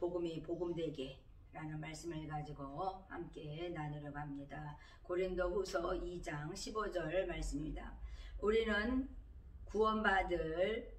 복음이 복음되게 라는 말씀을 가지고 함께 나누려고 합니다. 고린도후서 2장 15절 말씀입니다. 우리는 구원받을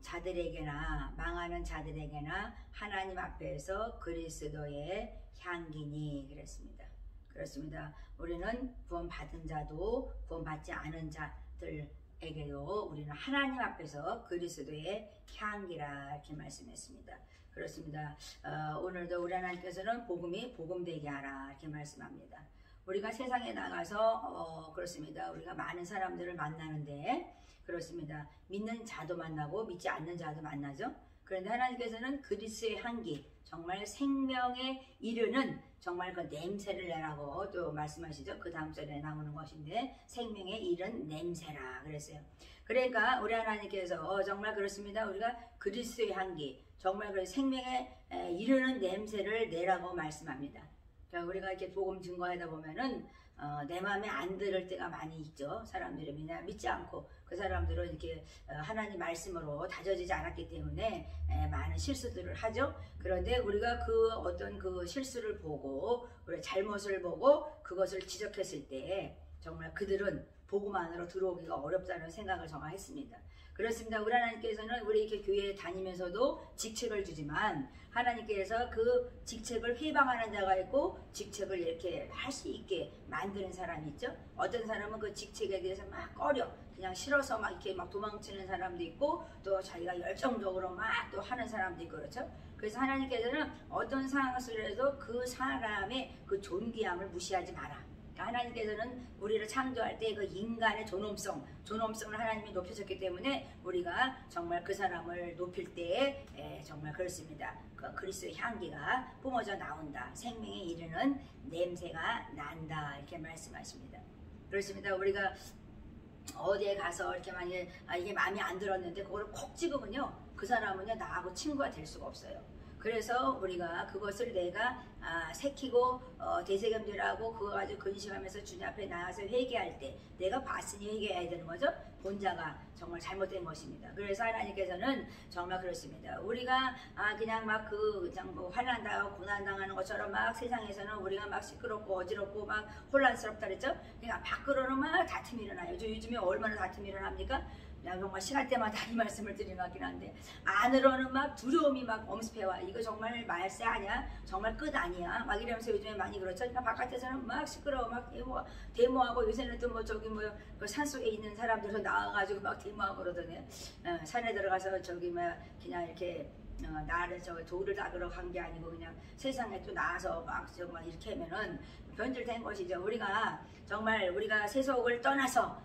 자들에게나 망하는 자들에게나 하나님 앞에서 그리스도의 향기니 그랬습니다. 그렇습니다. 우리는 구원받은 자도 구원받지 않은 자들에게도 우리는 하나님 앞에서 그리스도의 향기라 이렇게 말씀했습니다. 그렇습니다. 오늘도 우리 하나님께서는 복음이 복음되게 하라 이렇게 말씀합니다. 우리가 세상에 나가서 그렇습니다. 우리가 많은 사람들을 만나는데 그렇습니다. 믿는 자도 만나고 믿지 않는 자도 만나죠. 그런데 하나님께서는 그리스도의 향기, 정말 생명에 이르는 정말 그 냄새를 내라고 또 말씀하시죠. 그 다음 절에 나오는 것인데 생명에 이른 냄새라 그랬어요. 그러니까 우리 하나님께서 정말 그렇습니다. 우리가 그리스도의 향기, 정말 그 생명에 이르는 냄새를 내라고 말씀합니다. 그러니까 우리가 이렇게 복음 증거하다 보면은 내 마음에 안 들을 때가 많이 있죠. 사람들이 믿지 않고 그 사람들은 이렇게 하나님 말씀으로 다져지지 않았기 때문에 많은 실수들을 하죠. 그런데 우리가 그 어떤 그 실수를 보고 우리 잘못을 보고 그것을 지적했을 때 정말 그들은 복음 안으로 들어오기가 어렵다는 생각을 정말 했습니다. 그렇습니다. 우리 하나님께서는 우리 이렇게 교회에 다니면서도 직책을 주지만 하나님께서 그 직책을 회방하는 자가 있고 직책을 이렇게 할 수 있게 만드는 사람이 있죠. 어떤 사람은 그 직책에 대해서 막 꺼려 그냥 싫어서 막 이렇게 막 도망치는 사람도 있고 또 자기가 열정적으로 막 또 하는 사람도 있고 그렇죠. 그래서 하나님께서는 어떤 상황 속에서도 그 사람의 그 존귀함을 무시하지 마라. 하나님께서는 우리를 창조할 때 그 인간의 존엄성을 하나님이 높여줬기 때문에 우리가 정말 그 사람을 높일 때 정말 그렇습니다. 그 그리스도의 향기가 뿜어져 나온다. 생명에 이르는 냄새가 난다. 이렇게 말씀하십니다. 그렇습니다. 우리가 어디에 가서 이렇게 만약에 이게 마음에 안 들었는데 그거를 콕 찍으면요. 그 사람은요 나하고 친구가 될 수가 없어요. 그래서 우리가 그것을 내가 새기고 되새김질하고 그거 가지고 근심하면서 주님 앞에 나와서 회개할 때 내가 봤으니 회개해야 되는 거죠. 본자가 정말 잘못된 것입니다. 그래서 하나님께서는 정말 그렇습니다. 우리가 그냥 막 그냥 뭐 환난 당하고 고난 당하는 것처럼 막 세상에서는 우리가 막 시끄럽고 어지럽고 막 혼란스럽다 그랬죠. 그러니까 밖으로는 막 다툼이 일어나요. 요즘에 얼마나 다툼이 일어납니까? 정말 시간대마다 이 말씀을 드리는 것 같긴 한데 안으로는 막 두려움이 막 엄습해와. 이거 정말 말세 아니야? 정말 끝 아니야? 막 이러면서 요즘에 많이 그렇죠. 그러니까 바깥에서는 막 시끄러워 막 데모하고 요새는 또 뭐 저기 뭐 그 산속에 있는 사람들도 나와가지고 막 데모하고 그러더니 산에 들어가서 저기 뭐 그냥 이렇게 나를 저 돌을 닦으러 간 게 아니고 그냥 세상에 또 나와서 막 정말 이렇게 하면은 변질된 것이죠. 우리가 정말 우리가 세속을 떠나서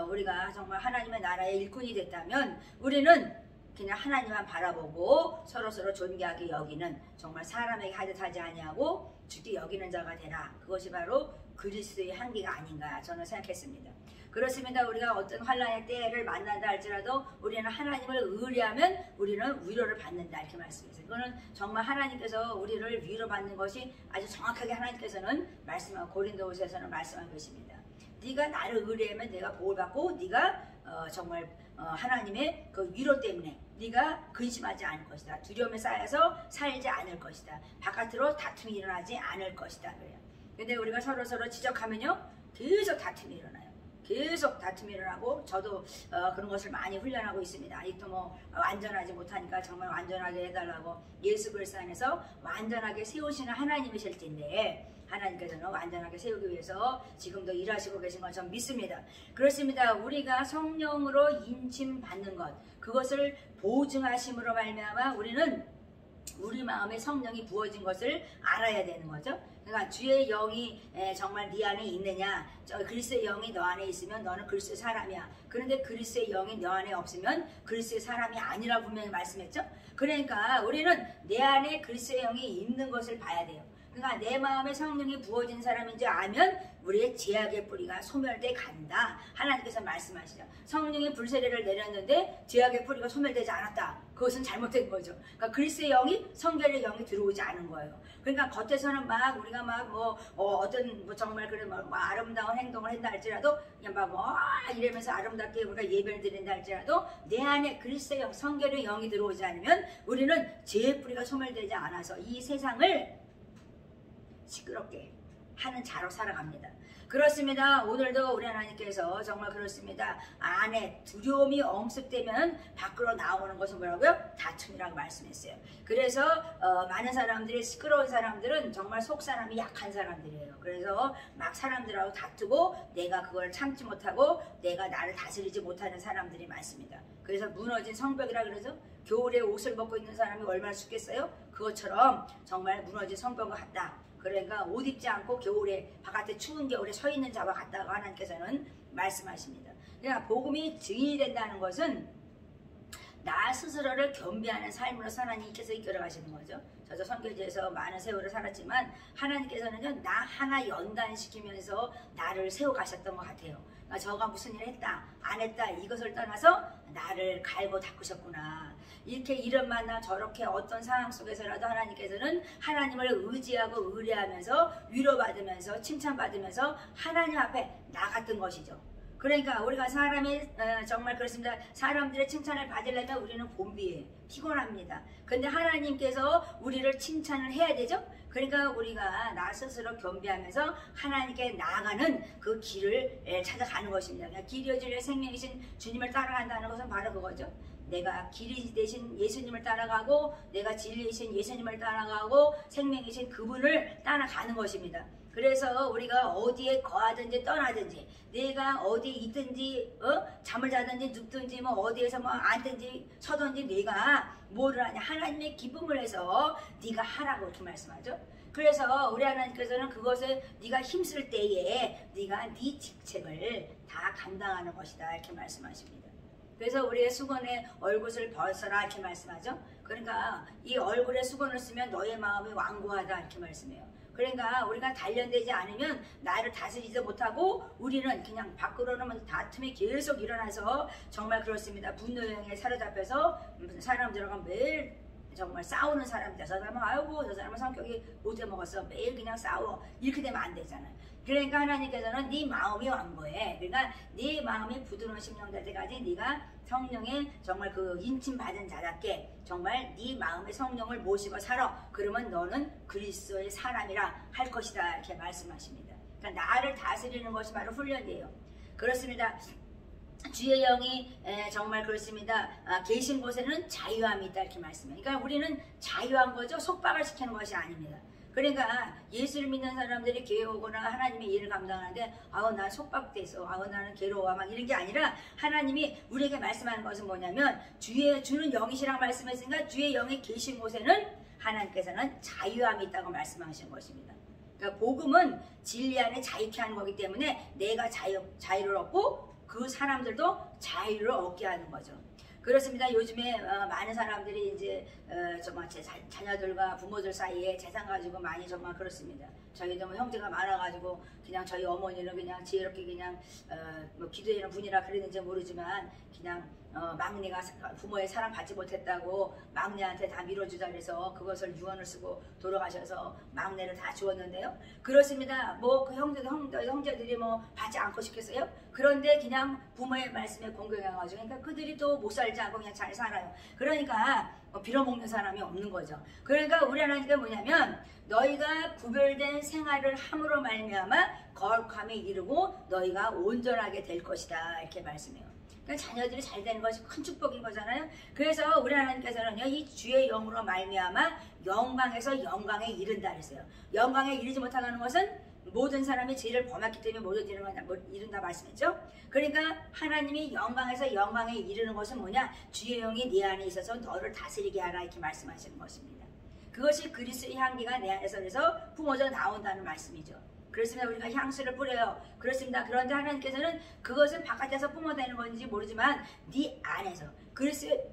우리가 정말 하나님의 나라의 일꾼이 됐다면 우리는 그냥 하나님만 바라보고 서로서로 존귀하게 여기는 정말 사람에게 하듯하지 아니하고 주께 여기는 자가 되라. 그것이 바로 그리스도의 향기가 아닌가 저는 생각했습니다. 그렇습니다. 우리가 어떤 환난의 때를 만난다 할지라도 우리는 하나님을 의뢰하면 우리는 위로를 받는다 이렇게 말씀했어요. 이거는 정말 하나님께서 우리를 위로받는 것이 아주 정확하게 하나님께서는 말씀하고 고린도후서에서는 말씀한 것입니다. 네가 나를 의뢰하면 내가 복을 받고 네가 정말 하나님의 그 위로 때문에 네가 근심하지 않을 것이다. 두려움에 쌓여서 살지 않을 것이다. 바깥으로 다툼이 일어나지 않을 것이다. 그래요. 근데 우리가 서로서로 지적하면요 계속 다툼이 일어나요. 계속 다툼이 일어나고 저도 그런 것을 많이 훈련하고 있습니다. 아직도 뭐 완전하지 못하니까 정말 완전하게 해달라고 예수 그리스도 안에서 완전하게 세우시는 하나님이실 텐데 하나님께서는 완전하게 세우기 위해서 지금도 일하시고 계신 걸 전 믿습니다. 그렇습니다. 우리가 성령으로 인침받는 것 그것을 보증하심으로 말미암아 우리는 우리 마음에 성령이 부어진 것을 알아야 되는 거죠. 그러니까 주의 영이 정말 네 안에 있느냐, 그리스도의 영이 너 안에 있으면 너는 그리스도의 사람이야. 그런데 그리스도의 영이 너 안에 없으면 그리스도의 사람이 아니라고 분명히 말씀했죠. 그러니까 우리는 내 안에 그리스도의 영이 있는 것을 봐야 돼요. 그러니까 내 마음에 성령이 부어진 사람인지 알면 우리의 죄악의 뿌리가 소멸돼 간다. 하나님께서 말씀하시죠. 성령의 불세례를 내렸는데 죄악의 뿌리가 소멸되지 않았다. 그것은 잘못된 거죠. 그러니까 그리스도의 영이 성결의 영이 들어오지 않은 거예요. 그러니까 겉에서는 막 우리가 막 어떤 정말 그런 아름다운 행동을 한다 할지라도 그냥 이러면서 아름답게 우리가 예배를 드린다 할지라도 내 안에 그리스도의 영, 성결의 영이 들어오지 않으면 우리는 죄의 뿌리가 소멸되지 않아서 이 세상을 시끄럽게 하는 자로 살아갑니다. 그렇습니다. 오늘도 우리 하나님께서 정말 그렇습니다. 안에 두려움이 엄습되면 밖으로 나오는 것은 뭐라고요? 다툼이라고 말씀했어요. 그래서 많은 사람들이 시끄러운 사람들은 정말 속사람이 약한 사람들이에요. 그래서 막 사람들하고 다투고 내가 그걸 참지 못하고 내가 나를 다스리지 못하는 사람들이 많습니다. 그래서 무너진 성벽이라 그러죠. 겨울에 옷을 벗고 있는 사람이 얼마나 춥겠어요? 그것처럼 정말 무너진 성벽과 같다. 그러니까 옷 입지 않고 겨울에 바깥에 추운 겨울에 서 있는 자와 같다고 하나님께서는 말씀하십니다. 그러니까 복음이 증인이 된다는 것은 나 스스로를 겸비하는 삶으로 하나님께서 이끌어 가시는 거죠. 저도 선교지에서 많은 세월을 살았지만 하나님께서는요 나 하나 연단시키면서 나를 세워 가셨던 것 같아요. 그러니까 저가 무슨 일을 했다 안 했다 이것을 떠나서 나를 갈고 닦으셨구나. 이렇게 이런 만나 저렇게 어떤 상황 속에서라도 하나님께서는 하나님을 의지하고 의뢰하면서 위로받으면서 칭찬받으면서 하나님 앞에 나갔던 것이죠. 그러니까 우리가 사람의 정말 그렇습니다. 사람들의 칭찬을 받으려면 우리는 곤비해 피곤합니다. 근데 하나님께서 우리를 칭찬을 해야 되죠. 그러니까 우리가 나 스스로 겸비하면서 하나님께 나아가는 그 길을 찾아가는 것입니다. 그러니까 길이요 진리요 생명이신 주님을 따라간다는 것은 바로 그거죠. 내가 길이 되신 예수님을 따라가고 내가 진리이신 예수님을 따라가고 생명이신 그분을 따라가는 것입니다. 그래서 우리가 어디에 거하든지 떠나든지 내가 어디에 있든지 잠을 자든지 눕든지 어디에서 앉든지 서든지 내가 뭐를 하냐 하나님의 기쁨을 해서 네가 하라고 이렇게 말씀하죠. 그래서 우리 하나님께서는 그것을 네가 힘쓸 때에 네가 네 직책을 다 감당하는 것이다 이렇게 말씀하십니다. 그래서 우리의 수건에 얼굴을 벗어라 이렇게 말씀하죠. 그러니까 이 얼굴에 수건을 쓰면 너의 마음이 완고하다 이렇게 말씀해요. 그러니까 우리가 단련되지 않으면 나를 다스리지 못하고 우리는 그냥 밖으로는 다툼이 계속 일어나서 정말 그렇습니다. 분노형에 사로잡혀서 사람들과 매일 정말 싸우는 사람이다. 저 사람은 아이고 저 사람은 성격이 못해 먹었어. 매일 그냥 싸워. 이렇게 되면 안 되잖아요. 그러니까 하나님께서는 네 마음이 완고해. 그러니까 네 마음이 부드러운 심령 될 때까지 네가 성령의 정말 그 인침 받은 자답게 정말 네 마음의 성령을 모시고 살아. 그러면 너는 그리스도의 사람이라 할 것이다 이렇게 말씀하십니다. 그러니까 나를 다스리는 것이 바로 훈련이에요. 그렇습니다. 주의 영이 정말 그렇습니다. 계신 곳에는 자유함이 있다 이렇게 말씀해요. 그러니까 우리는 자유한 거죠. 속박을 시키는 것이 아닙니다. 그러니까 예수를 믿는 사람들이 교회 오거나 하나님의 일을 감당하는데 난 속박돼서 나는 괴로워 막 이런 게 아니라 하나님이 우리에게 말씀하는 것은 뭐냐면 주는 영이시라고 말씀했으니까 주의 영이 계신 곳에는 하나님께서는 자유함이 있다고 말씀하신 것입니다. 그러니까 복음은 진리 안에 자유케 하는 거기 때문에 내가 자유를 얻고 그 사람들도 자유를 얻게 하는 거죠. 그렇습니다. 요즘에 많은 사람들이 이제 정말 제 자녀들과 부모들 사이에 재산 가지고 많이 정말 그렇습니다. 저희도 형제가 많아가지고 그냥 저희 어머니는 그냥 지혜롭게 그냥 기도하는 분이라 그랬는지 모르지만 그냥 막내가 부모의 사랑 받지 못했다고 막내한테 다 밀어주자 그래서 그것을 유언을 쓰고 돌아가셔서 막내를 다 주었는데요. 그렇습니다. 그 형제들이 받지 않고 싶겠어요? 그런데 그냥 부모의 말씀에 공경해가지고 그러니까 그들이 또 못 살지 않고 그냥 잘 살아요. 그러니까 빌어먹는 사람이 없는 거죠. 그러니까 우리 하나님께 뭐냐면 너희가 구별된 생활을 함으로 말미암아 거룩함에 이르고 너희가 온전하게 될 것이다 이렇게 말씀해요. 그러니까 자녀들이 잘 되는 것이 큰 축복인 거잖아요. 그래서 우리 하나님께서는요 이 주의 영으로 말미암아 영광에서 영광에 이른다 그랬어요. 영광에 이르지 못하는 것은 모든 사람이 죄를 범했기 때문에 모든 이른다 말씀했죠. 그러니까 하나님이 영광에서 영광에 이르는 것은 뭐냐? 주의 영이 네 안에 있어서 너를 다스리게 하라 이렇게 말씀하시는 것입니다. 그것이 그리스도의 향기가 내 안에서 그래서 품어져 나온다는 말씀이죠. 그렇습니다. 우리가 향수를 뿌려요. 그렇습니다. 그런데 하나님께서는 그것은 바깥에서 뿜어내는 건지 모르지만 네 안에서 그리스도의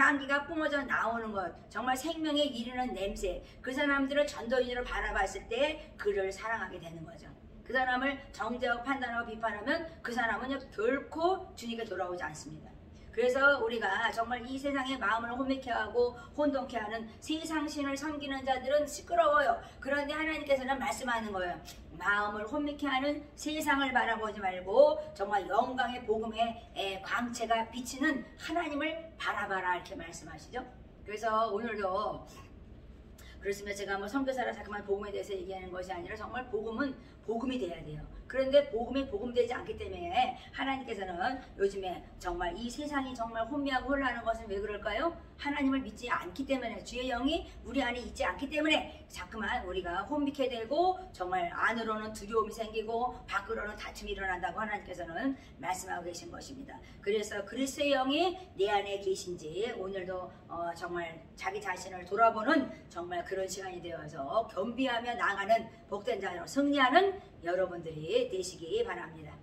향기가 뿜어져 나오는 것, 정말 생명에 이르는 냄새, 그 사람들을 전도인으로 바라봤을 때 그를 사랑하게 되는 거죠. 그 사람을 정죄하고 판단하고 비판하면 그 사람은 결코 주님께 돌아오지 않습니다. 그래서 우리가 정말 이 세상의 마음을 혼미케 하고 혼돈케 하는 세상신을 섬기는 자들은 시끄러워요. 그런데 하나님께서는 말씀하는 거예요. 마음을 혼미케 하는 세상을 바라보지 말고 정말 영광의 복음의 광채가 비치는 하나님을 바라봐라, 이렇게 말씀하시죠. 그래서 오늘도 그렇습니다. 제가 뭐 선교사라 잠깐만 복음에 대해서 얘기하는 것이 아니라 정말 복음은 복음이 돼야 돼요. 그런데 복음이 복음되지 않기 때문에 하나님께서는 요즘에 정말 이 세상이 정말 혼미하고 혼란하는 것은 왜 그럴까요? 하나님을 믿지 않기 때문에, 주의 영이 우리 안에 있지 않기 때문에 자꾸만 우리가 혼미케 되고 정말 안으로는 두려움이 생기고 밖으로는 다툼이 일어난다고 하나님께서는 말씀하고 계신 것입니다. 그래서 그리스도의 영이 내 안에 계신지 오늘도 정말 자기 자신을 돌아보는 정말 그런 시간이 되어서 겸비하며 나아가는 복된 자로 승리하는 여러분들이 되시기 바랍니다.